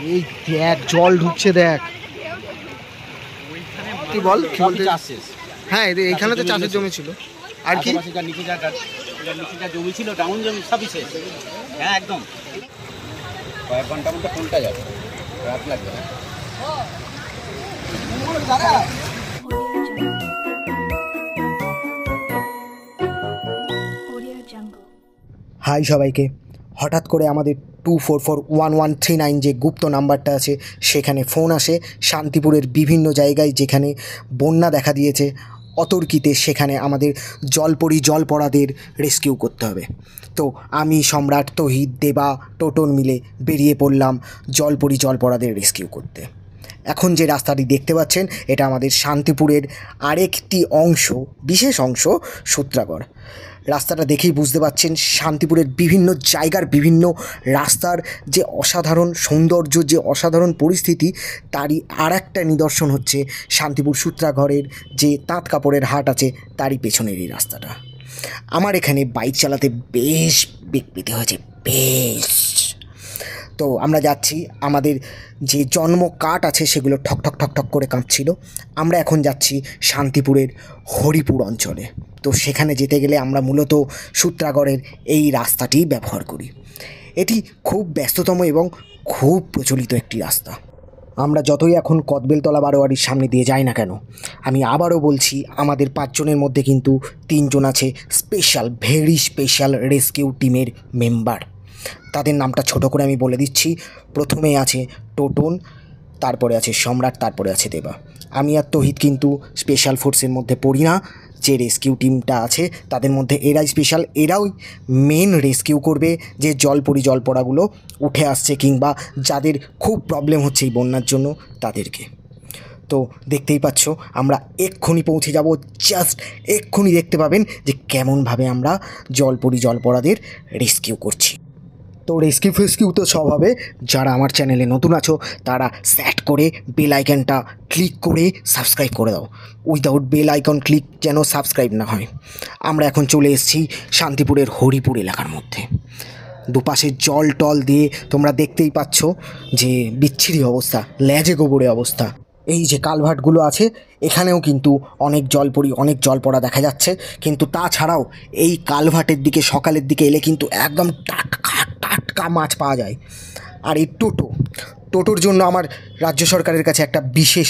এই দেখ জল ঢুকছে দেখ। কি বল কি বলতে? হ্যাঁ এইখানে তো চাষের জমি ছিল। আর কি নিচে যা জমি ছিল ডাউন জমি সবই শেষ। হ্যাঁ একদম কয়েক ঘন্টার মধ্যে ফোনটা যাবে, রাত লাগবে না। হাই সবাইকে। হঠাৎ করে আমাদের 244139 যে গুপ্ত নাম্বারটা আছে সেখানে ফোন আসে শান্তিপুরের বিভিন্ন জায়গায় যেখানে বন্যা দেখা দিয়েছে অতর্কিতে, সেখানে আমাদের জলপড়াদের রেস্কিউ করতে হবে। তো আমি, সম্রাট, তহিদ, দেবা, টোটন মিলে বেরিয়ে পড়লাম জলপড়াদের রেস্কিউ করতে। এখন যে রাস্তাটি দেখতে পাচ্ছেন এটা আমাদের শান্তিপুরের আরেকটি অংশ, বিশেষ অংশ, সূত্রাগড়। রাস্তাটা দেখেই বুঝতে পাচ্ছেন শান্তিপুরের বিভিন্ন জায়গার বিভিন্ন রাস্তার যে অসাধারণ সৌন্দর্য, যে অসাধারণ পরিস্থিতি, তারই আর একটা নিদর্শন হচ্ছে শান্তিপুর সূত্রাগড়ের যে তাঁত কাপড়ের হাট আছে তারই পেছনের এই রাস্তাটা। আমার এখানে বাইক চালাতে বেশ বেগ পেতে হয়েছে, বেশ। তো আমরা যাচ্ছি, আমাদের যে জন্ম কাঠ আছে সেগুলো ঠক ঠক ঠক ঠক করে কাঁপছিল। আমরা এখন যাচ্ছি শান্তিপুরের হরিপুর অঞ্চলে। তো সেখানে যেতে গেলে আমরা মূলত সূত্রাগড়ের এই রাস্তাটি ব্যবহার করি। এটি খুব ব্যস্ততম এবং খুব প্রচলিত একটি রাস্তা। আমরা যতই এখন কদবেলতলা বারোয়ারির সামনে দিয়ে যাই না কেন, আমি আবারও বলছি, আমাদের 5 জনের মধ্যে কিন্তু 3 জন আছে স্পেশাল, ভেরি স্পেশাল রেস্কিউ টিমের মেম্বার। তাদের নামটা ছোট করে আমি বলে দিচ্ছি। প্রথমে আছে টোটন, তারপরে আছে সম্রাট, তারপরে আছে দেবা। আমি আর তহিদ কিন্তু স্পেশাল ফোর্সের মধ্যে পড়ি না। যে রেস্কিউ টিমটা আছে তাদের মধ্যে এরাই স্পেশাল, এরাও মেন রেস্কিউ করবে যে জলপড়াগুলো উঠে আসছে কিংবা যাদের খুব প্রবলেম হচ্ছে এই বন্যার জন্য তাদেরকে। তো দেখতেই পাচ্ছ আমরা এক্ষুনি পৌঁছে যাব, জাস্ট এক্ষুনি দেখতে পাবেন যে কেমনভাবে আমরা জলপড়াদের রেস্কিউ করছি। তো রেস্কিউ তো সব হবে। যারা আমার চ্যানেলে নতুন আছো তারা সেট করে বেল আইকনটা ক্লিক করে সাবস্ক্রাইব করে দাও। উইদাউট বেল আইকন ক্লিক যেন সাবস্ক্রাইব না হয়। আমরা এখন চলে এসেছি শান্তিপুরের হরিপুর এলাকার মধ্যে। দুপাশে জল দিয়ে তোমরা দেখতেই পাচ্ছ যে বিচ্ছিরি অবস্থা, লেজে গোবরে অবস্থা। এই যে কালভার্টগুলো আছে এখানেও কিন্তু অনেক জলপড়া দেখা যাচ্ছে, কিন্তু তাছাড়াও এই কালভার্টের দিকে সকালের দিকে এলে কিন্তু একদম টাটকা মাছ পাওয়া যায়। আর এই টোটোর জন্য আমার রাজ্য সরকারের কাছে একটা বিশেষ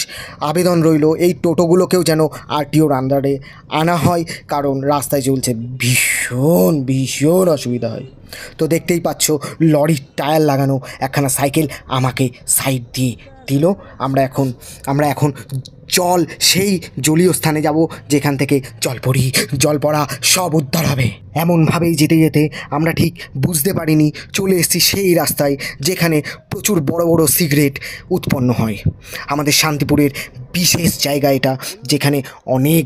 আবেদন রইল, এই টোটোগুলোকেও যেন আরটিওর আন্ডারে আনা হয়, কারণ রাস্তায় চলছে ভীষণ অসুবিধা হয়। তো দেখতেই পাচ্ছ লরির টায়ার লাগানো একখানা সাইকেল আমাকে সাইড দিয়ে দিল। আমরা এখন সেই জলীয় স্থানে যাব যেখান থেকে জলপড়া সব উদ্ধার হবে। এমনভাবেই যেতে আমরা ঠিক বুঝতে পারিনি চলে এসেছি সেই রাস্তায় যেখানে প্রচুর বড় বড় সিগারেট উৎপন্ন হয়। আমাদের শান্তিপুরের বিশেষ জায়গা এটা, যেখানে অনেক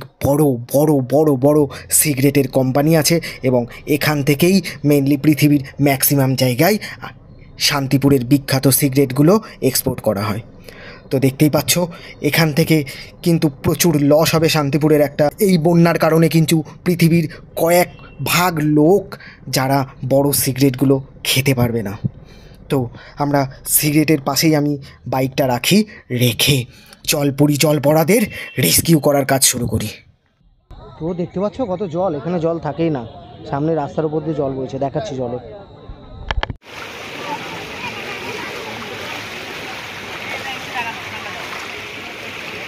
বড় সিগারেটের কোম্পানি আছে এবং এখান থেকেই মেনলি পৃথিবীর ম্যাক্সিমাম জায়গায় শান্তিপুরের বিখ্যাত সিগারেটগুলো এক্সপোর্ট করা হয়। তো দেখতেই পাচ্ছ এখান থেকে কিন্তু প্রচুর লস হবে শান্তিপুরের একটা। এই বন্যার কারণে কিন্তু পৃথিবীর কয়েক ভাগ লোক যারা বড় সিগারেটগুলো খেতে পারবে না। তো আমরা সিগারেটের পাশেই আমি বাইকটা রেখে জলপড়াদের রেস্কিউ করার কাজ শুরু করি। তো দেখতে পাচ্ছ কত জল, এখানে জল থাকেই না, সামনে রাস্তার উপর দিয়ে জল বইছে, দেখাচ্ছি জলে।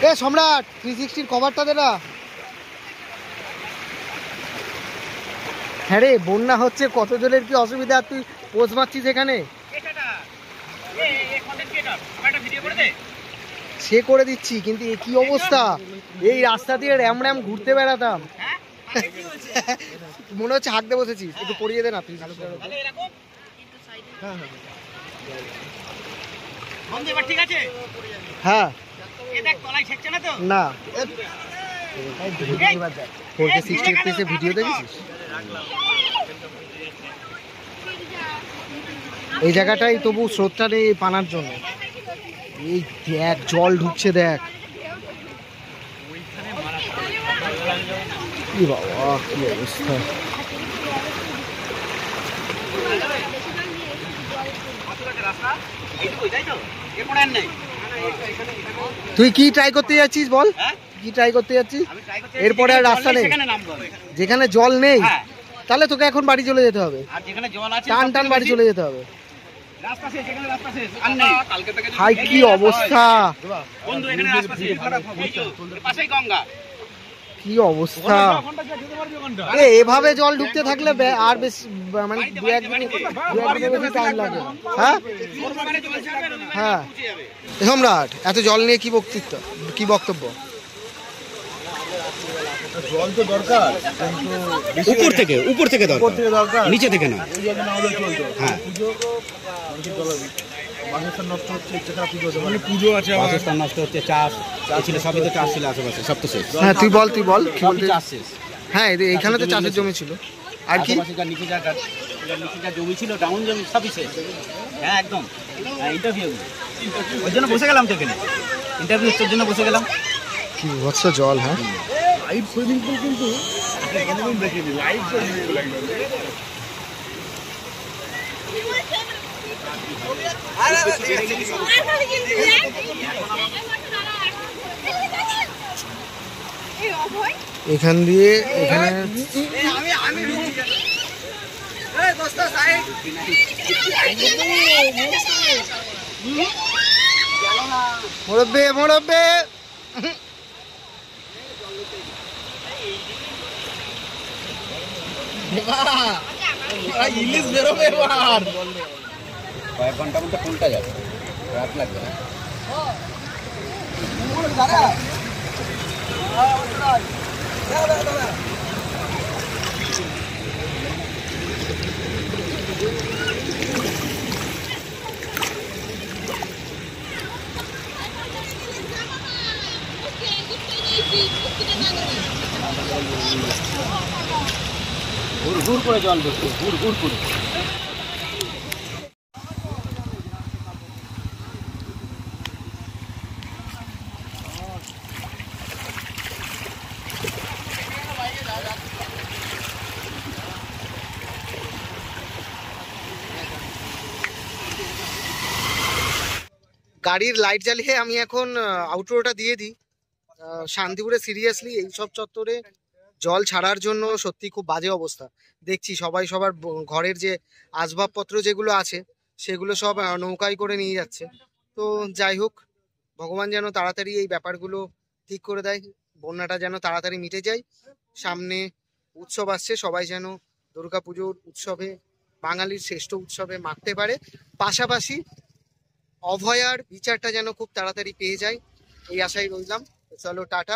এ সম্রাট 360 কভারটা দে না। হ্যাঁ রে, বন্যা হচ্ছে, কত জনের কি অসুবিধা, তুই পোজ মারছিস এখানে। সে করে দিচ্ছি, কিন্তু কি অবস্থা, এই রাস্তা দিয়ে র্যাম ঘুরতে বেড়াতাম, মনে হচ্ছে হাঁকতে বসেছিস। একটু পরিয়ে দে না তুই। হ্যাঁ না, 4K 60 FPS ভিডিও দেখেছিস? এই জায়গাটাই তবু স্রোতটা নেই পানার জন্য। এই দেখ জল ঢুকছে দেখ। কি বাবা, কি অবস্থা। এইটুকুই, তাই তো? এরপরে আর নেই। তুই কি ট্রাই করতে যাচ্ছিস বল, হ্যাঁ? কি ট্রাই করতে যাচ্ছিস? আমি try করতে এরপরে আর যেখানে রাস্তা জল নেই? সেখানে নামবো আমি। যেখানে জল নেই হ্যাঁ, তাহলে তোকে এখন বাড়ি চলে যেতে হবে, আর যেখানে জল আছে টান টান সবথেকে বাড়ি বেশি চলে যেতে হবে। রাস্তা শেষ, এখানে রাস্তা শেষ, আর নেই। ভাই কি অবস্থা, বন্ধু এখানে রাস্তা শেষ। এই তো, এর পাশেই গঙ্গা। কি অবস্থা। এভাবে জল ঢুকতে থাকলে আর বেশ মানে দু একদিনে বেশি টাইম লাগে। হ্যাঁ ওখানে জল ছাড়বে না, হ্যাঁ পৌঁছে যাবে। সম্রাট, এত জল নিয়ে কি কি বক্তব্য? জল তো দরকার, উপর থেকে দরকার, নিচে থেকে না। এই জন্য না হলে চলতো। হ্যাঁ, পুজো মানুষের জল বাসস্থান নষ্ট হচ্ছে, যেটা পুজো হতে পারে। পুজো আছে আবার। বাসস্থান নষ্ট হচ্ছে, চাষ ছিল, সবই তো চাষ ছিল আশেপাশে, সব তো শেষ। হ্যাঁ তুই বল কি সবই বলতে? চাষ শেষ। হ্যাঁ এখানে তো চাষের জমি ছিল, আর কি আশেপাশে যা নিচে যা জমি ছিল, ডাউন জমি, সবই শেষ। হ্যাঁ একদম। ইন্টারভিউ, ওই জন্য বসে গেলাম তো এখানে, ইন্টারভিউ তোর জন্য বসে গেলাম। কি হচ্ছে জল। হ্যাঁ লাইভ সুইমিং পুল কিন্তু কোনোদিন দেখিনি, লাইভ সুইমিং পুল একদম। এখান দিয়ে এখানে মোড়ব্বে ইলিশ বেরোবে এবার। কয়েক ঘন্টার মধ্যে ফুলটা যাবে, রাত লাগবে না। হুড় করে জল ঢুকছে, হুড় করে। গাড়ির লাইট জ্বালিয়ে আমি এখন আউটরোটা দিয়ে দিই। শান্তিপুরে সিরিয়াসলি এইসব চত্বরে জল ছাড়ার জন্য সত্যি খুব বাজে অবস্থা। দেখছি সবাই সবার ঘরের যে আসবাবপত্র যেগুলো আছে সেগুলো সব নৌকায় করে নিয়ে যাচ্ছে। তো যাই হোক, ভগবান যেন তাড়াতাড়ি এই ব্যাপারগুলো ঠিক করে দেয়, বন্যাটা যেন তাড়াতাড়ি মিটে যায়। সামনে উৎসব আসছে, সবাই যেন দুর্গাপুজোর উৎসবে, বাঙালির শ্রেষ্ঠ উৎসবে মাখতে পারে। পাশাপাশি অভয়ার বিচারটা যেন খুব তাড়াতাড়ি পেয়ে যায়, এই আশায় রইলাম। চলো টাটা।